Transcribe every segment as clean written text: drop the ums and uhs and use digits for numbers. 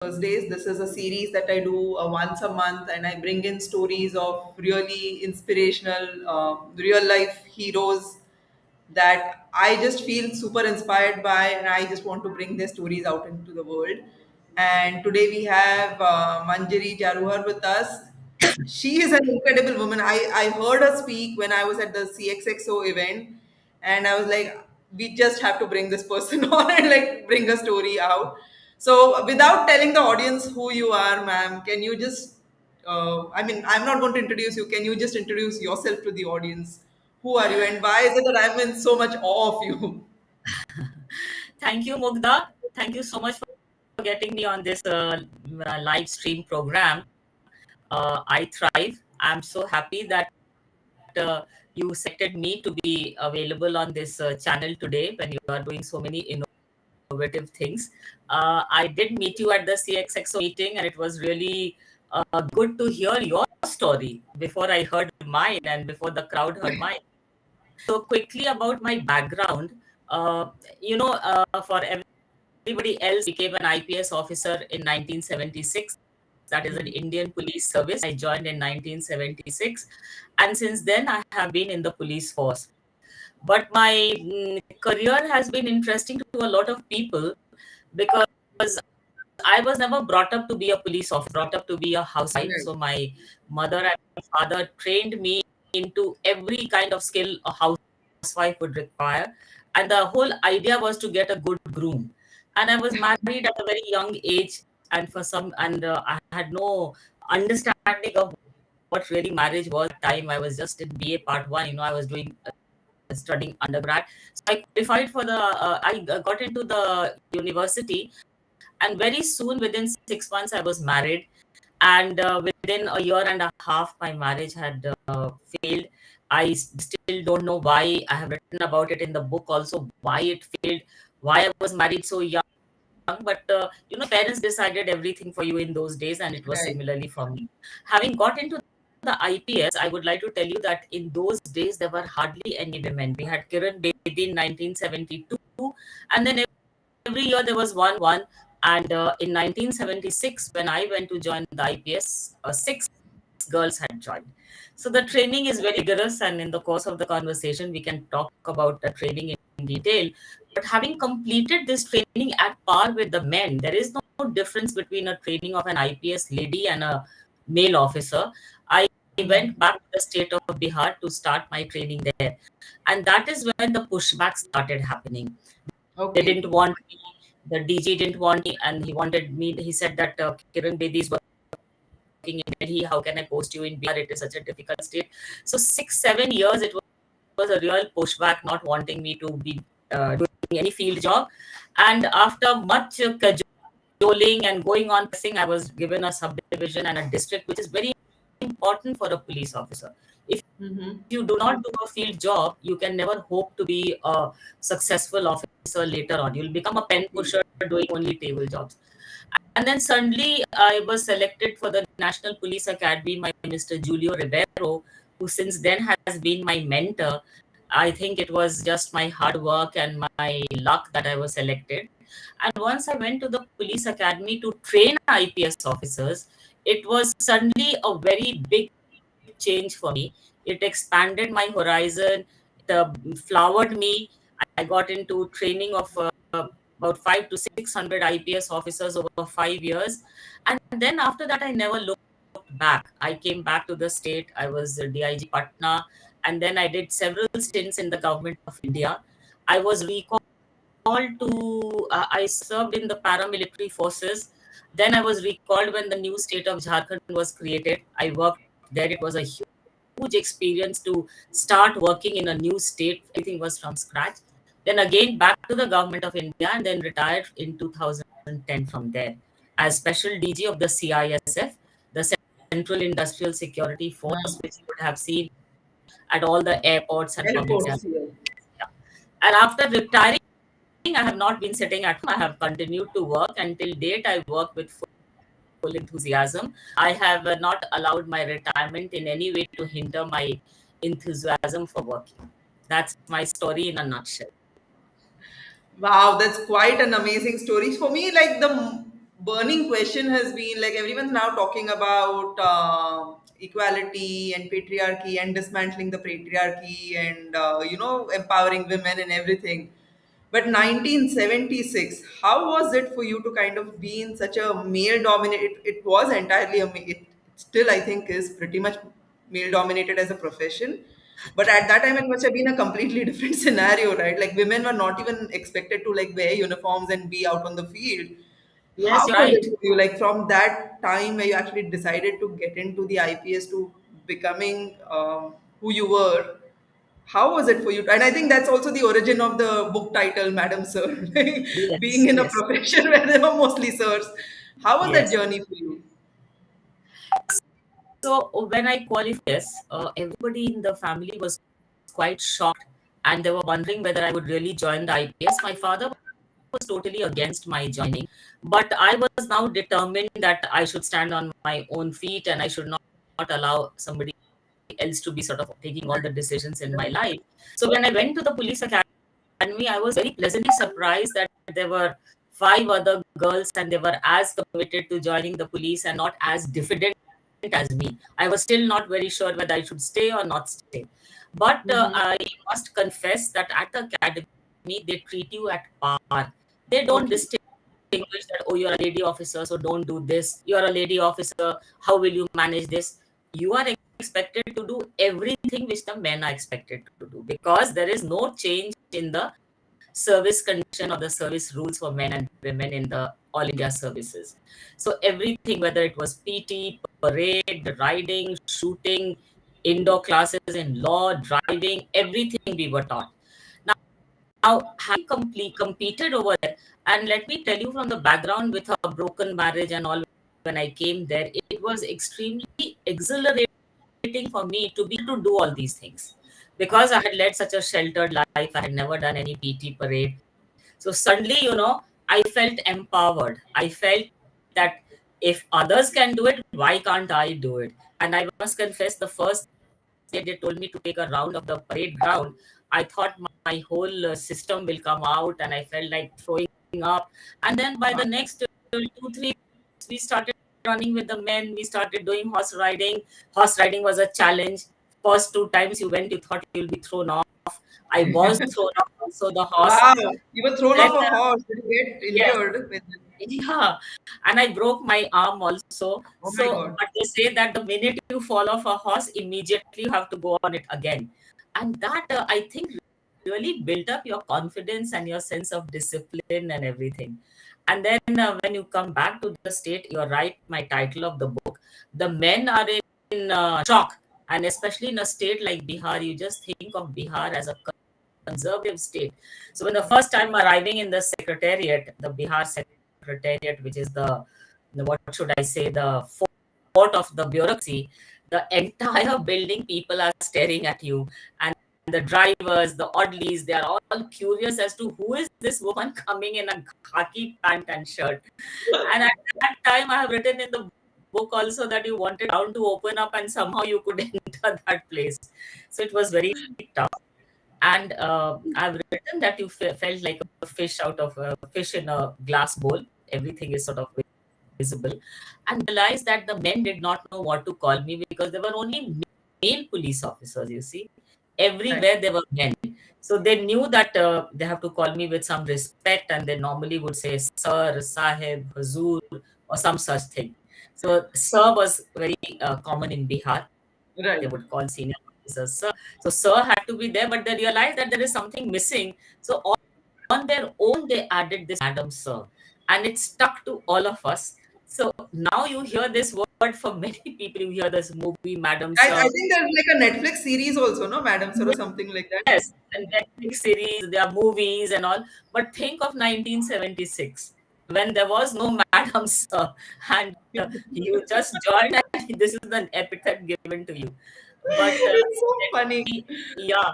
Thursdays. This is a series that I do once a month, and I bring in stories of really inspirational, real life heroes that I just feel super inspired by, and I just want to bring their stories out into the world. And today we have Manjari Jaruhar with us. She is an incredible woman. I heard her speak when I was at the CXXO event, and I was like, we just have to bring this person on and like bring a story out. So, without telling the audience who you are, ma'am, can you just, I mean, I'm not going to introduce you. Can you just introduce yourself to the audience? Who are you, and why is it that I'm in so much awe of you? Thank you, Mugdha. Thank you so much for getting me on this live stream program. iThrive. I'm so happy that you selected me to be available on this channel today when you are doing so many innovative things. I did meet you at the CXXO meeting, and it was really good to hear your story before I heard mine and before the crowd heard mine. So, quickly about my background. Uh, for everybody else became an IPS officer in 1976. That is an Hmm. Indian police service. I joined in 1976. And since then, I have been in the police force. But my career has been interesting to a lot of people because I was never brought up to be a police officer, brought up to be a housewife. Right. So my mother and father trained me into every kind of skill a housewife would require. And the whole idea was to get a good groom. And I was married at a very young age, and I had no understanding of what really marriage was at the time. I was just in BA part one. I was doing studying undergrad. So I qualified for I got into the university, and very soon, within 6 months, I was married. And within a year and a half, my marriage had failed. Still don't know why. I have written about it in the book also, why it failed, why I was married so young. But parents decided everything for you in those days, and it was Right. similarly for me. Having got into the IPS, I would like to tell you that in those days there were hardly any women. We had Kiran Bedi in 1972, and then every year there was one. And in 1976, when I went to join the IPS, six girls had joined. So the training is very rigorous, and in the course of the conversation, we can talk about the training in detail. But having completed this training at par with the men, there is no difference between a training of an IPS lady and a male officer. I Mhm. went back to the state of Bihar to start my training there. And that is when the pushback started happening. They Okay. didn't want me. The DG didn't want me, and he wanted me. He said that Kiran Bedi is working in Delhi. How can I post you in Bihar? It is such a difficult state. So 6, 7 years, it was a real pushback, not wanting me to be doing any field job. And after much cajoling and going on pressing, I was given a subdivision and a district, which is very important for a police officer. If Hmm. you do not do a field job, you can never hope to be a successful officer later on. You'll become a pen pusher doing only table jobs. And then suddenly I was selected for the National Police Academy by Mr. Julio Ribeiro, who since then has been my mentor. I think it was just my hard work and my luck that I was selected. And once I went to the police academy to train IPS officers, it was suddenly a very big change for me. It expanded my horizon, it flowered me. I got into training of about 5 to 600 IPS officers over 5 years. And then after that, I never looked back. I came back to the state. I was a DIG Patna, and then I did several stints in the government of India. I was recalled I served in the paramilitary forces. Then I was recalled when the new state of Jharkhand was created. I worked there. It was a huge experience to start working in a new state. Everything was from scratch. Then again back to the government of India, and then retired in 2010 from there as special DG of the CISF, the Central Industrial Security Force, which you would have seen at all the airports and public Airports services. here. Yeah. And after retiring, I have not been sitting at home. I have continued to work. Until date, I work with full enthusiasm. I have not allowed my retirement in any way to hinder my enthusiasm for working. That's my story in a nutshell. Wow, that's quite an amazing story. For me, like the burning question has been like everyone's now talking about equality and patriarchy and dismantling the patriarchy and empowering women and everything. But 1976, how was it for you to kind of be in such a male dominated? It was entirely it still I think is pretty much male dominated as a profession. But at that time, it must have been a completely different scenario, right? Like women were not even expected to like wear uniforms and be out on the field. Yes, How you're was right. it for you? Like from that time where you actually decided to get into the IPS to becoming who you were, how was it for you? And I think that's also the origin of the book title, Madam Sir, like being Yes, in a yes, profession where there were mostly sirs. How was that yes. journey for you? So when I qualified, yes, everybody in the family was quite shocked, and they were wondering whether I would really join the IPS. My father was totally against my joining, but I was now determined that I should stand on my own feet and I should not allow somebody else to be sort of taking all the decisions in my life. So when I went to the police academy, I was very pleasantly surprised that there were five other girls and they were as committed to joining the police and not as diffident as me. I was still not very sure whether I should stay or not stay. But Hmm. I must confess that at the academy, they treat you at par. They don't Okay. distinguish that, oh, you're a lady officer, so don't do this. You're a lady officer, how will you manage this? You are expected to do everything which the men are expected to do, because there is no change in the service condition or the service rules for men and women in the all India services. So everything, whether it was PT, parade, riding, shooting, indoor classes in law, driving, everything we were taught. Now, having competed over there, and let me tell you from the background with a broken marriage and all, when I came there, it was extremely exhilarating for me to be able to do all these things, because I had led such a sheltered life. I had never done any PT parade. So suddenly, I felt empowered. I felt that if others can do it, why can't I do it? And I must confess, the first they told me to take a round of the parade ground, I thought my whole system will come out and I felt like throwing up. And then by the next 2, 3 weeks, we started running with the men. We started doing horse riding. Horse riding was a challenge. First 2 times you went, you thought you'll be thrown off. I was thrown off also the horse. Wow, you were thrown Then, off a horse. Did you get yes, injured with it? yeah, and I broke my arm also. Oh my So, God. but they say that the minute you fall off a horse, immediately you have to go on it again. And that, I think, really built up your confidence and your sense of discipline and everything. And then when you come back to the state, you're right, my title of the book, the men are in shock. And especially in a state like Bihar, you just think of Bihar as a conservative state. So when the first time arriving in the secretariat, the Bihar secretariat, which is the what should I say, the fort of the bureaucracy, the entire building, people are staring at you, and the drivers, the oddlies, they are all curious as to who is this woman coming in a khaki pant and shirt. And at that time, I have written in the book also that you wanted down to open up and somehow you could enter that place. So it was very tough. And I've written that you felt like a fish out of a fish in a glass bowl. Everything is sort of visible. And realized that the men did not know what to call me, because there were only male police officers, you see. Right. Everywhere there were men. So they knew that they have to call me with some respect, and they normally would say Sir, Sahib, Hazur, or some such thing. So Sir was very common in Bihar. They Right. would call senior officers sir. So sir had to be there, but they realized that there is something missing. So on their own, they added this Madam Sir, and it stuck to all of us. So now you hear this word from many people. You hear this movie, Madam I Sir. think there's like a Netflix series also, no, Madam Sir, or something like that. Yes, and Netflix series, there are movies and all. But think of 1976, when there was no Madam Sir, and you just joined, and this is an epithet given to you. But It's so funny. yeah,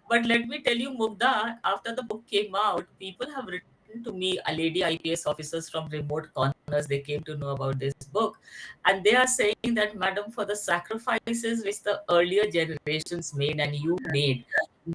but let me tell you, Mugdha, after the book came out, people have written to me, a lady IPS officers from remote corners, they came to know about this book. And they are saying that, Madam, for the sacrifices which the earlier generations made and you made,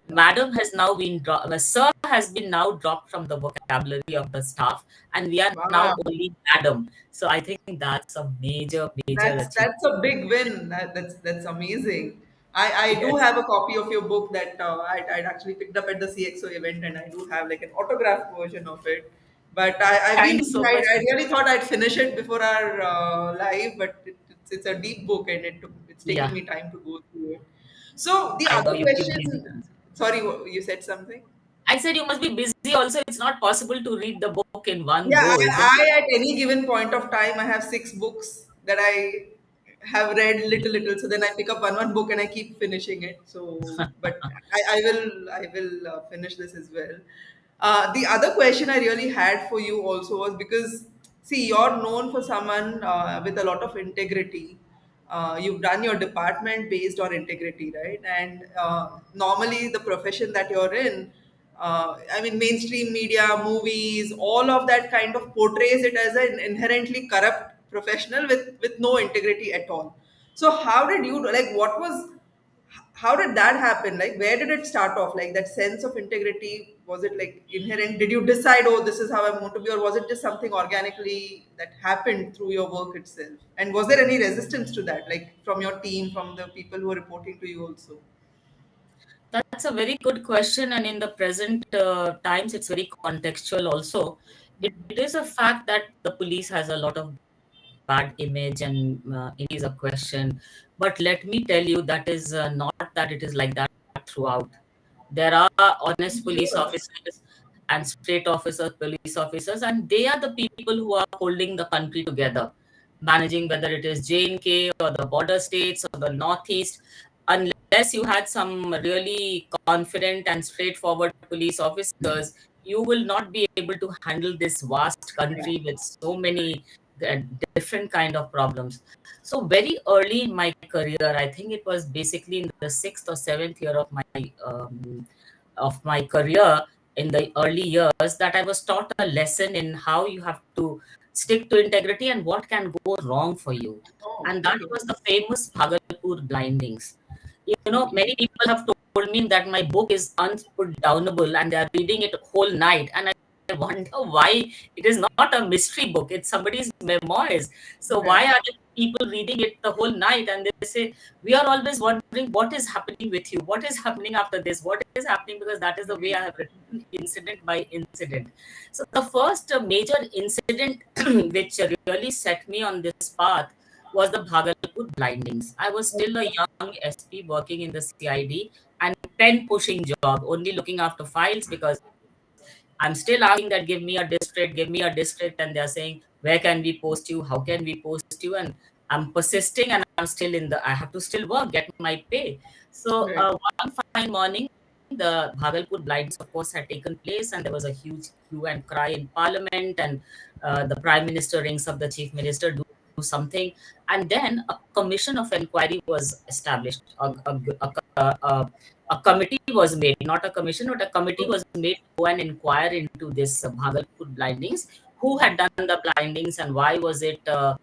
Madam has now been dropped, sir has been now dropped from the vocabulary of the staff, and we are now Wow. only madam. So I think that's a major, major achievement. That's a big win. That's amazing. I do Yes. have a copy of your book that I'd actually picked up at the CXO event, and I do have like an autographed version of it. But I've been Thank you so much. I really thought I'd finish it before our live, but it's a deep book, and it's taking Yeah, me time to go through it. So the I know other you've been busy. question, sorry, you said something. I said you must be busy also. It's not possible to read the book in one Yeah, go, isn't it? at any given point of time, I have six books that I have read little. So then I pick up one book and I keep finishing it. So, but I will finish this as well. The other question I really had for you also was because, see, you're known for someone with a lot of integrity. You've done your department based on integrity, right? And normally the profession that you're in, I mean, mainstream media, movies, all of that kind of portrays it as an inherently corrupt professional with no integrity at all. So how did you like? What was? How did that happen? Like, where did it start off? Like that sense of integrity, was it like inherent? Did you decide, oh, this is how I want to be, or was it just something organically that happened through your work itself? And was there any resistance to that, like from your team, from the people who are reporting to you also? That's a very good question, and in the present times, it's very contextual also. It is a fact that the police has a lot of bad image, and it is a question. But let me tell you, that is not that it is like that throughout. There are honest police Sure. officers and state officers, police officers, and they are the people who are holding the country together, managing whether it is J&K or the border states or the Northeast. Unless you had some really confident and straightforward police officers, you will not be able to handle this vast Yeah. country with so many uh, different kind of problems. So very early in my career, I think it was basically in the sixth or seventh year of my career, in the early years, that I was taught a lesson in how you have to stick to integrity and what can go wrong for you. Oh, And that okay. was the famous Bhagalpur blindings. Okay. Many people have told me that my book is unputdownable and they are reading it whole night. And I wonder why it is not a mystery book. It's somebody's memoirs. So why Right. are the people reading it the whole night? And they say, we are always wondering what is happening with you? What is happening after this? What is happening? Because that is the way I have written incident by incident. So the first major incident which really set me on this path was the Bhagalpur blindings. I was still a young SP working in the CID and pen pushing job, only looking after files because I'm still asking that give me a district, and they're saying, where can we post you? How can we post you? And I'm persisting, and I'm still I have to still work, get my pay. So Right. one fine morning, the Bhagalpur blindings, of course, had taken place, and there was a huge hue and cry in Parliament, and the Prime Minister rings up the Chief Minister, do something, and then a commission of inquiry was established. A committee was made, not a commission, but a committee was made to go and inquire into this Bhagalpur blindings. Who had done the blindings and why was it sort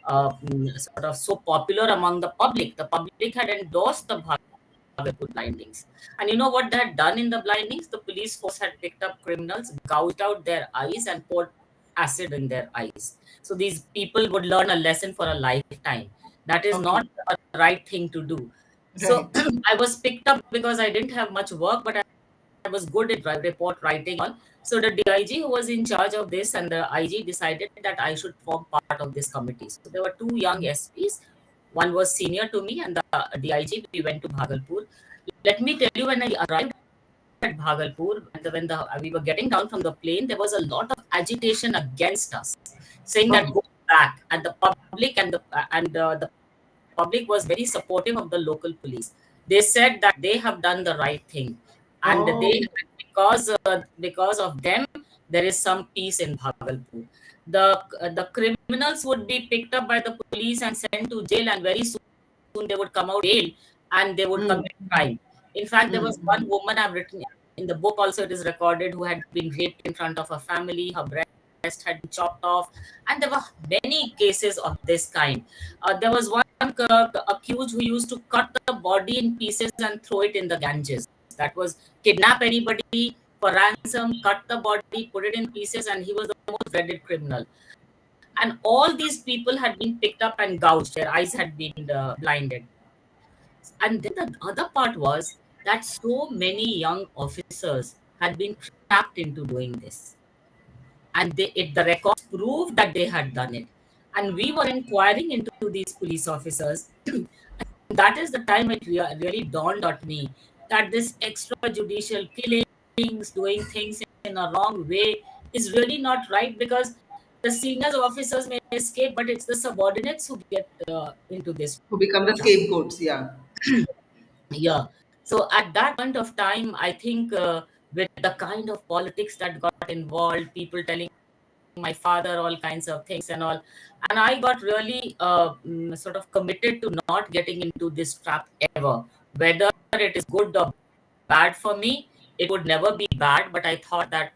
of so popular among the public? The public had endorsed the Bhagalpur blindings. And you know what they had done in the blindings? The police force had picked up criminals, gouged out their eyes, and poured acid in their eyes. So these people would learn a lesson for a lifetime. That is Okay. not a right thing to do. Right. So I was picked up because I didn't have much work, but I was good at report writing all. So the DIG who was in charge of this and the IG decided that I should form part of this committee. So there were two young SPs. One was senior to me and the DIG. We went to Bhagalpur. Let me tell you, when I arrived at Bhagalpur, and when we were getting down from the plane, there was a lot of agitation against us, saying that Okay. go back. And the public was very supportive of the local police. They said that they have done the right thing, and Oh, because of them, there is some peace in Bhagalpur. The criminals would be picked up by the police and sent to jail, and very soon they would come out jail and they would mm, commit crime. In fact, there was mm. one woman I've written in the book, also it is recorded, who had been raped in front of her family. Her breast had been chopped off, and there were many cases of this kind. There was one accused who used to cut the body in pieces and throw it in the Ganges. That was kidnap anybody for ransom, cut the body, put it in pieces, and he was the most dreaded criminal. And all these people had been picked up and gouged, their eyes had been blinded. And then the other part was that so many young officers had been trapped into doing this. And the records proved that they had done it. And we were inquiring into these police officers. That is the time it really dawned on me that this extrajudicial killings, doing things in a wrong way, is really not right, because the senior officers may escape, but it's the subordinates who get into this Who become the trap. scapegoats? Yeah. Yeah. So at that point of time, I think with the kind of politics that got involved, people telling my father all kinds of things and all, and I got really sort of committed to not getting into this trap ever. Whether it is good or bad for me, it would never be bad, but I thought that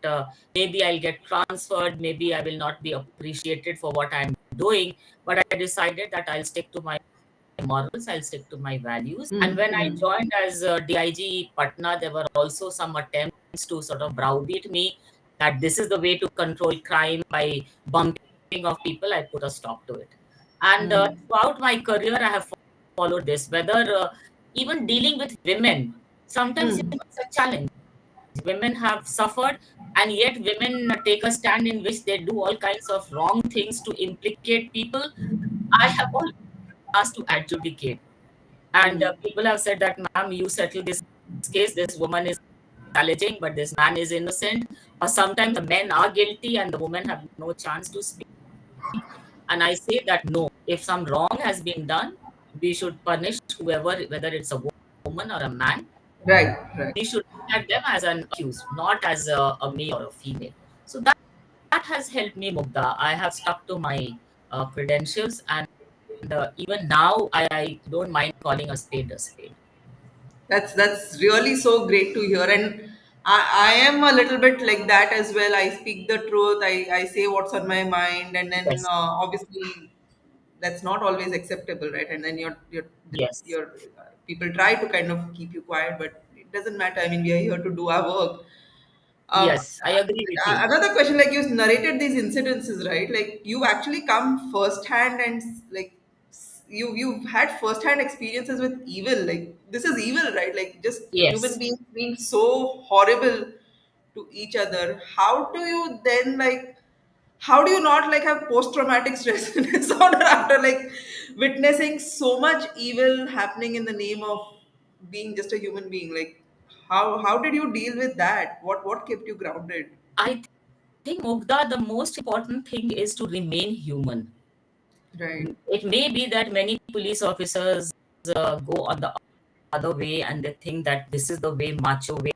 maybe I'll get transferred, maybe I will not be appreciated for what I'm doing, but I decided that I'll stick to my morals, I'll stick to my values. And when I Mm-hmm. joined as DIG Patna, there were also some attempts to sort of browbeat me that this is the way to control crime by bumping of people. I put a stop to it. And throughout my career, I have followed this, whether even dealing with women, sometimes Mm. it's a challenge. Women have suffered, and yet women take a stand in which they do all kinds of wrong things to implicate people. I have always asked to adjudicate. And Mm. people have said that, ma'am, you settle this case. This woman is alleging, but this man is innocent. Or sometimes the men are guilty and the women have no chance to speak. And I say that no, if some wrong has been done, we should punish whoever, whether it's a woman or a man. Right, right. We should look at them as an accused, not as a male or a female. So that has helped me, Mugdha. I have stuck to my credentials, and even now I don't mind calling a spade a spade. That's really so great to hear, and I am a little bit like that as well. I speak the truth. I say what's on my mind, and then Yes, obviously that's not always acceptable, right? And then yes, your people try to kind of keep you quiet, but it doesn't matter. I mean, we are here to do our work. yes, I agree with you. Another question, like you narrated these incidences, right? Like you actually come firsthand and like you've had firsthand experiences with evil. Like this is evil, right? Like just human Yes, beings being so horrible to each other. How do you then like? How do you not like have post traumatic stress disorder after like witnessing so much evil happening in the name of being just a human being? Like how did you deal with that? What kept you grounded? I think, Mugdha, the most important thing is to remain human. Right. It may be that many police officers go on the other way and they think that this is the way, macho way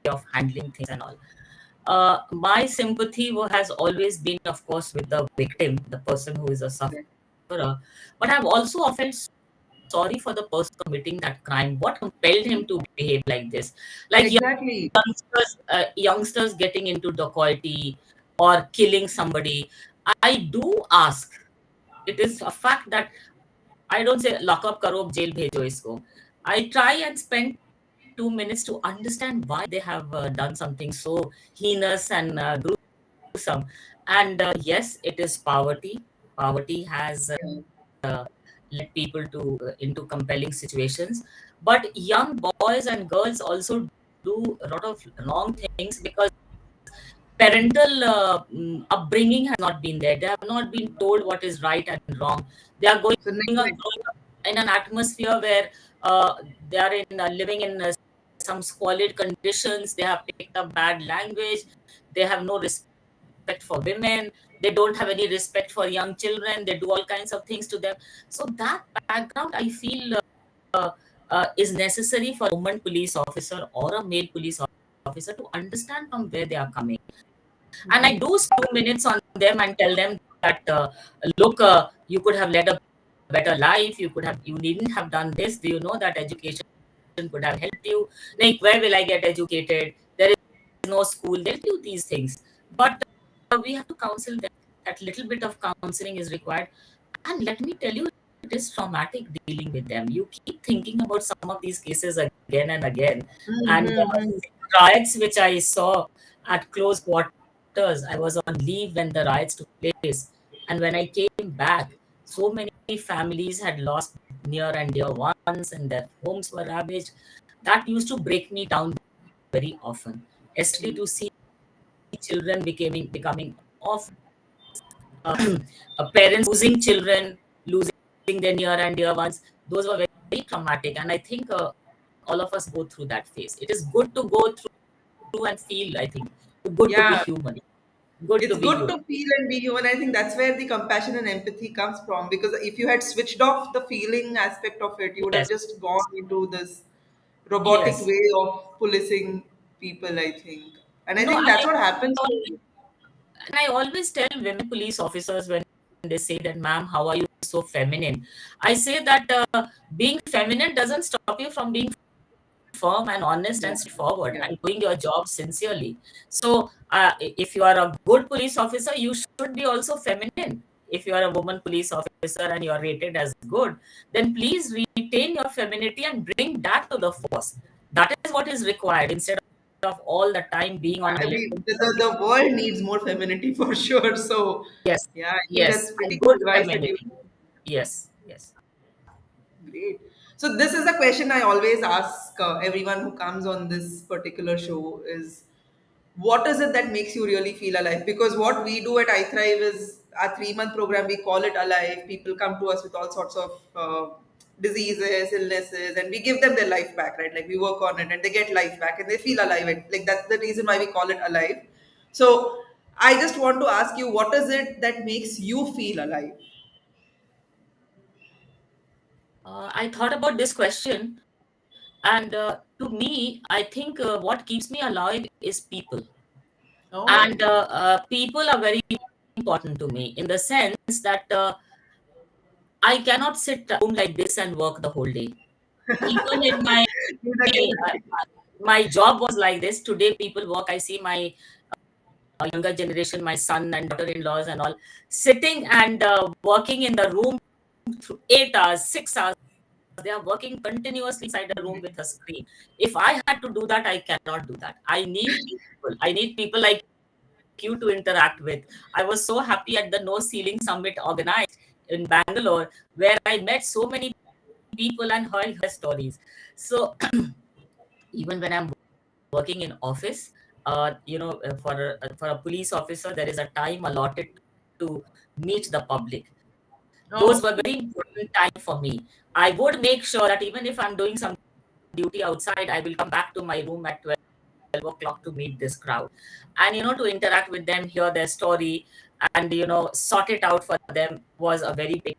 of handling things and all. My sympathy has always been, of course, with the victim, the person who is a Right. sufferer. But I've also felt sorry for the person committing that crime. What compelled him to behave like this? Like Exactly. youngsters getting into dacoity or killing somebody. I do ask. It is a fact that I don't say lock up karo, jail bhejo isko. I try and spend 2 minutes to understand why they have done something so heinous and gruesome. And yes, it is poverty. Poverty has Yeah. led people to into compelling situations. But young boys and girls also do a lot of wrong things because parental upbringing has not been there. They have not been told what is right and wrong. They are So neglect. growing up in an atmosphere where they are living in some squalid conditions. They have picked up bad language. They have no respect for women. They don't have any respect for young children. They do all kinds of things to them. So that background, I feel, is necessary for a woman police officer or a male police officer to understand from where they are coming. And I do spend 2 minutes on them and tell them that, look, you could have led a better life. You needn't have done this. Do you know that education could have helped you? Like, where will I get educated? There is no school. They'll do these things. But we have to counsel them. That little bit of counseling is required. And let me tell you, it is traumatic dealing with them. You keep thinking about some of these cases again and again. And Mm-hmm. riots which I saw at close quarters, I was on leave when the riots took place. And when I came back, so many families had lost near and dear ones, and their homes were ravaged. That used to break me down very often. Yesterday, to see children becoming orphans, parents losing children, losing their near and dear ones, those were very traumatic. And I think all of us go through that phase. It is good to go through and feel, I think, good to be Yeah, human. Good to it's be good human. to feel and be human. I think that's where the compassion and empathy comes from. Because if you had switched off the feeling aspect of it, you would have Yes, just gone into this robotic yes. way of policing people, I think. And I No, think that's what happens to. I always tell women police officers when they say that, ma'am, how are you so feminine? I say that being feminine doesn't stop you from being firm and honest Yeah, and straightforward yeah. and doing your job sincerely. So, if you are a good police officer, you should be also feminine. If you are a woman police officer and you are rated as good, then please retain your femininity and bring that to the force. That is what is required instead of all the time being on I silent. mean, the world needs more femininity for sure. So, Yes, yeah, I think that's yes, pretty and good good advice that you. femininity. Yes, yes. Great. So this is a question I always ask everyone who comes on this particular show is what is it that makes you really feel alive? Because what we do at iThrive is our 3 month program, we call it Alive. People come to us with all sorts of diseases, illnesses, and we give them their life back, right? Like we work on it and they get life back and they feel alive. And like that's the reason why we call it Alive. So I just want to ask you, what is it that makes you feel alive? I thought about this question, and to me, I think what keeps me alive is people. Oh, And people are very important to me in the sense that I cannot sit at home like this and work the whole day. Even in need again. my job was like this. Today, people work. I see my younger generation, my son and daughter-in-laws and all, sitting and working in the room through 8 hours, 6 hours. They are working continuously inside a room with a screen. If I had to do that, I cannot do that. I need people. I need people like you to interact with. I was so happy at the No Ceiling Summit organized in Bangalore, where I met so many people and heard their stories. So even when I'm working in office, for a police officer, there is a time allotted to meet the public. Those Oh, were very important time for me. I would make sure that even if I'm doing some duty outside, I will come back to my room at 12 o'clock to meet this crowd and to interact with them, hear their story, and sort it out for them was a very big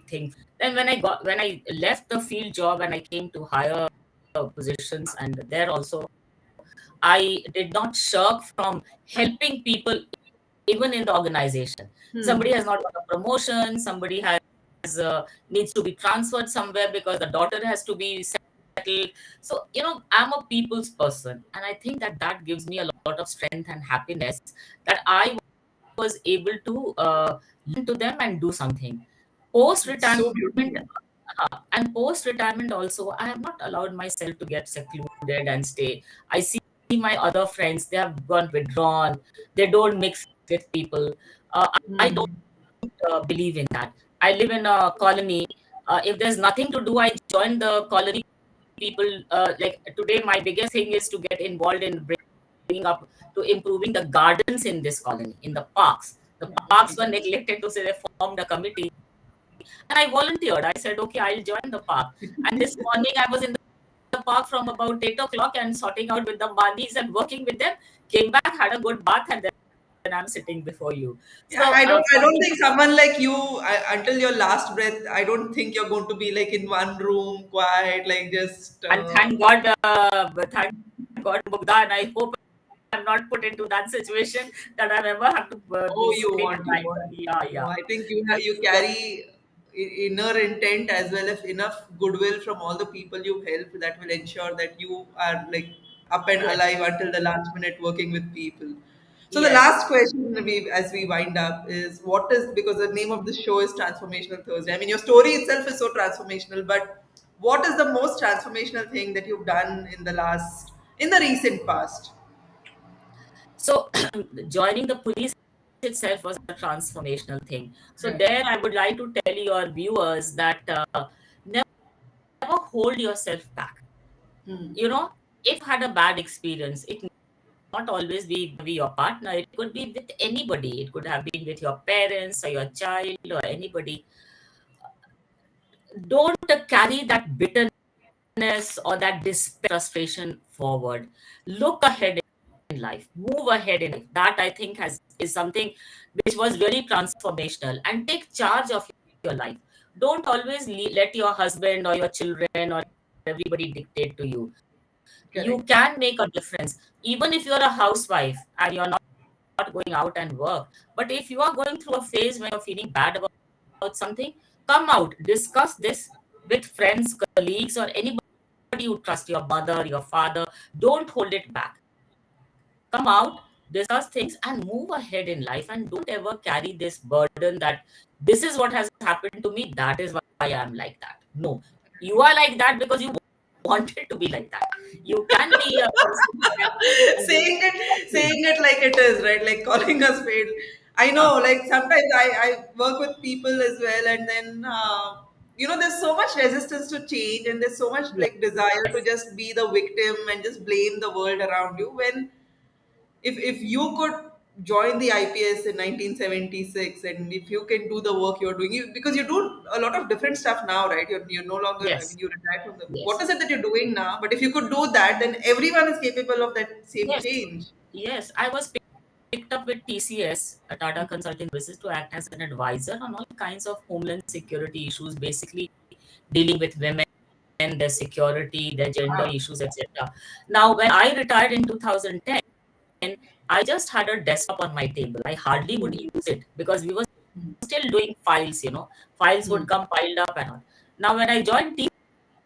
thing. Then when I left the field job and I came to higher positions, and there also I did not shirk from helping people even in the organization. hmm. Somebody has not got a promotion, somebody has needs to be transferred somewhere because the daughter has to be settled. So I'm a people's person, and I think that that gives me a lot of strength and happiness that I was able to listen to them and do something. Post It's so retirement, beautiful. and post retirement also, I have not allowed myself to get secluded and stay. I see my other friends, they have gone withdrawn, they don't mix with people. I don't Hmm. believe in that. I live in a colony. If there's nothing to do, I join the colony people. Like today, my biggest thing is to get involved in bringing up to improving the gardens in this colony, in the parks. The parks Okay. were neglected, so they formed a committee, and I volunteered. I said, okay, I'll join the park. And this morning, I was in the park from about 8 o'clock and sorting out with the manis and working with them. Came back, had a good bath, and then I'm sitting before you. Yeah, So I for don't me, think someone like you, until your last breath, I don't think you're going to be like in one room, quiet, like just. and thank God, Mugdha, and I hope I'm not put into that situation that I ever have to Oh, be you sitting want, you behind. want. Yeah, No, yeah. I think you So carry inner intent as well as enough goodwill from all the people you help that will ensure that you are like up and yes, alive until the last minute working with people. So the Yes. last question as we wind up is what is, because the name of the show is Transformational Thursday. I mean, your story itself is so transformational, but what is the most transformational thing that you've done in the recent past? So joining the police itself was a transformational thing. So Right. there I would like to tell your viewers that never hold yourself back. Hmm. You know, if you had a bad experience, it not always be with your partner. It could be with anybody. It could have been with your parents or your child or anybody. Don't carry that bitterness or that despair, frustration forward. Look ahead in life, move ahead in life. That I think has is something which was really transformational. And take charge of your life. Don't always let your husband or your children or everybody dictate to you. You Correct. can make a difference even if you're a housewife and you're not going out and work. But if you are going through a phase where you're feeling bad about something, come out, discuss this with friends, colleagues, or anybody you trust, your mother, your father. Don't hold it back. Come out, discuss things, and move ahead in life. And don't ever carry this burden that this is what has happened to me, that is why I am like that. No, you are like that because you wanted to be like that. You can be a person who can Saying it like it is, right? Like calling us spade. I uh, know, like sometimes I work with people as well, and then there's so much resistance to change, and there's so much like desire to yes, just be the victim and just blame the world around you. When if you could join the IPS in 1976, and if you can do the work you're doing, because you do a lot of different stuff now, right? You're no longer, I mean, yes, you retired from the, what yes, is it that you're doing now? But if you could do that, then everyone is capable of that same yes, change. yes. I was picked up with TCS, a Tata Consulting Services, to act as an advisor on all kinds of homeland security issues, basically dealing with women, their security, their gender Ah, issues, etc. Now, when I retired in 2010, I just had a desktop on my table. I hardly would use it because we were still doing files. Files hmm. would come piled up and all. Now, when I joined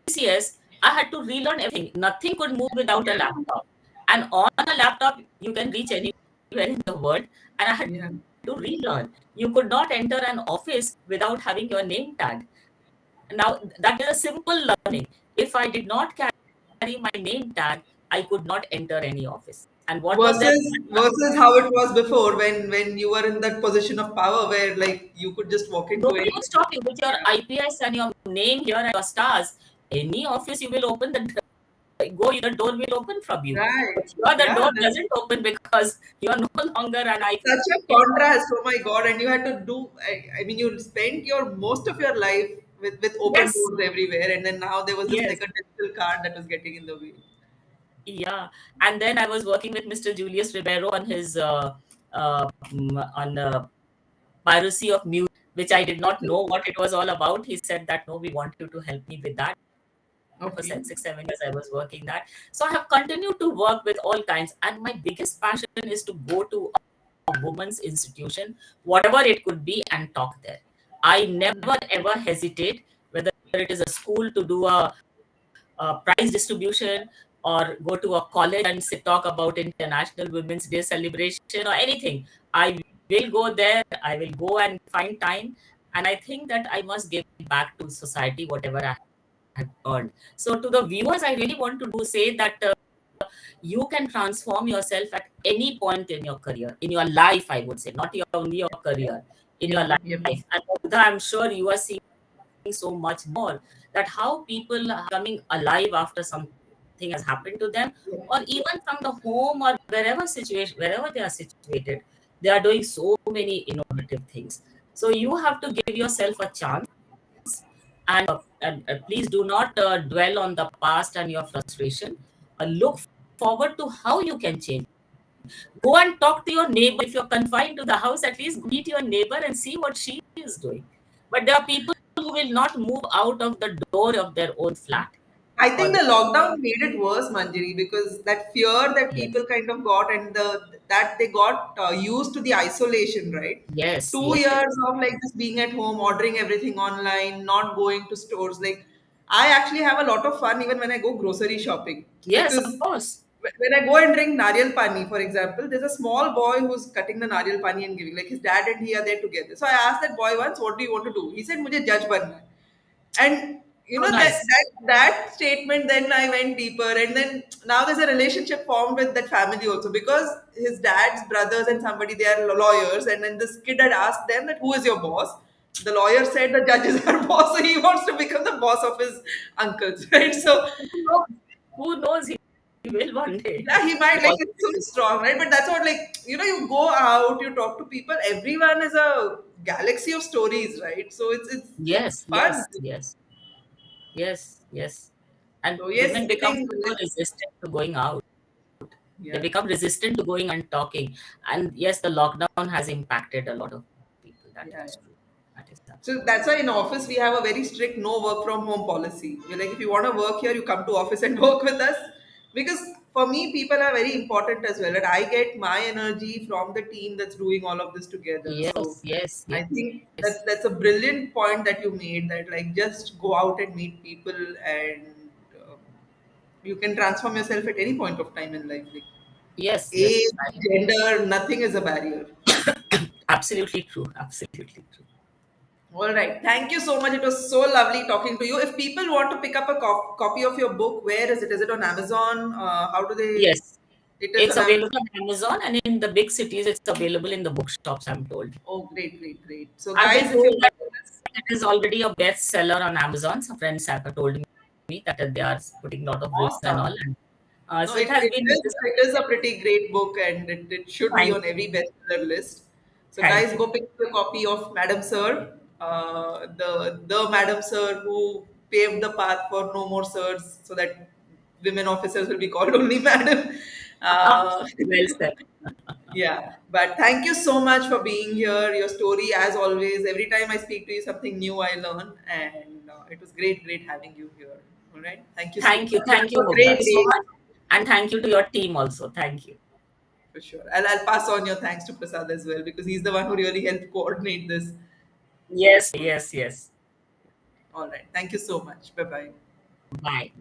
TCS, I had to relearn everything. Nothing could move without a Yeah, laptop. And on a laptop, you can reach anywhere in the world. And I had yeah. to relearn. You could not enter an office without having your name tag. Now, that is a simple learning. If I did not carry my name tag, I could not enter any office. And what was there? Versus how it was before, when you were in that position of power where like you could just walk into Nobody any. would stop you with your Yeah. IPS and your name here and your stars. Any office you will open, the door will open from you. Right. But here, the Yeah. door doesn't open because you are no longer an Such a IPS. contrast. Oh my God. And you had to do, I mean, you spent your most of your life with open Yes, doors everywhere. And then now there was just yes, like a digital card that was getting in the way. yeah. And then I was working with Mr. Julius Ribeiro on his on piracy of music, which I did not Okay. know what it was all about. He said that no, we want you to help me with that. For Okay. 6, 7 years, I was working that. So I have continued to work with all kinds, and my biggest passion is to go to a woman's institution, whatever it could be, and talk there. I never ever hesitate, whether it is a school to do a prize distribution or go to a college and talk about International Women's Day celebration or anything. I will go there. I will go and find time, and I think that I must give back to society whatever I have earned. So to the viewers, I really want to do say that you can transform yourself at any point in your career, in your life, I would say, not only your career, in your Yep. life. Yep. And Mugdha, I'm sure you are seeing so much more that how people are coming alive after something has happened to them, Yep. or even from the home or wherever they are situated, they are doing so many innovative things. So you have to give yourself a chance, and please do not dwell on the past and your frustration. Look forward to how you can change. Go and talk to your neighbor. If you're confined to the house, at least meet your neighbor and see what she is doing. But there are people who will not move out of the door of their own flat. I Or think the lockdown made it worse, Manjari, because that fear that yes, people kind of got, and that they got used to the isolation, right? yes, 2 years of like just being at home, ordering everything online, not going to stores. Like I actually have a lot of fun even when I go grocery shopping, yes, of because course. when I go and drink nariyal pani, for example, there's a small boy who's cutting the nariyal pani and giving, like his dad and he are there together. So I asked that boy once, "What do you want to do?" He said, "Mujhe judge banna hai." And you Oh, know nice. that statement. Then I went deeper, and then now there's a relationship formed with that family also because his dad's brothers and somebody they are lawyers, and then this kid had asked them that who is your boss. The lawyer said the judges are boss, so he wants to become the boss of his uncles, right? So Who knows? Who knows? He will one day. yeah, he might The like it's so possibility. strong, right? But that's what like you go out, you talk to people. Everyone is a galaxy of stories, right? So it's Yes, fun. yes, yes, yes, yes. And So yes, women I become think super resistant to going out. They yeah. become resistant to going and talking. And yes, the lockdown has impacted a lot of people. That Yeah, is yeah. true. That is So absolutely that's true. why in office we have a very strict no work from home policy. We're like, if you want to work here, you come to office and work with us. Because for me, people are very important as well. And I get my energy from the team that's doing all of this together. So Yes, yes, I think yes, that's a brilliant point that you made that like just go out and meet people and uh, you can transform yourself at any point of time in life. Like yes, yes. age, gender, nothing is a barrier. Absolutely true. Absolutely true. All right. Thank you so much. It was so lovely talking to you. If people want to pick up a copy of your book, where is it? Is it on Amazon? How do they? Yes, It is it's on Amazon. available on Amazon, and in the big cities, it's available in the bookshops, I'm told. Oh, great, great, great. So, I've been guys, if you're told that watching this, it is already a bestseller on Amazon. Some friends have told me that they are putting a lot of reviews and all. awesome. And, No, so it has been. it is a pretty great book and it should be Thank on you. every bestseller list. So Thank guys, you. go pick up a copy of Madam Sir, the Madam Sir who paved the path for no more sirs, so that women officers will be called only Madam. Uh, Well said. yeah, but thank you so much for being here. Your story, as always, every time I speak to you, something new I learn, and it was great, great having you here. All right, thank you so Thank you. much. Thank you, Have a Mugdha, great so day. much. And thank you to your team also. Thank you. For sure. I'll pass on your thanks to Prasad as well because he's the one who really helped coordinate this. Yes, yes, yes. All right. Thank you so much. Bye bye. Bye.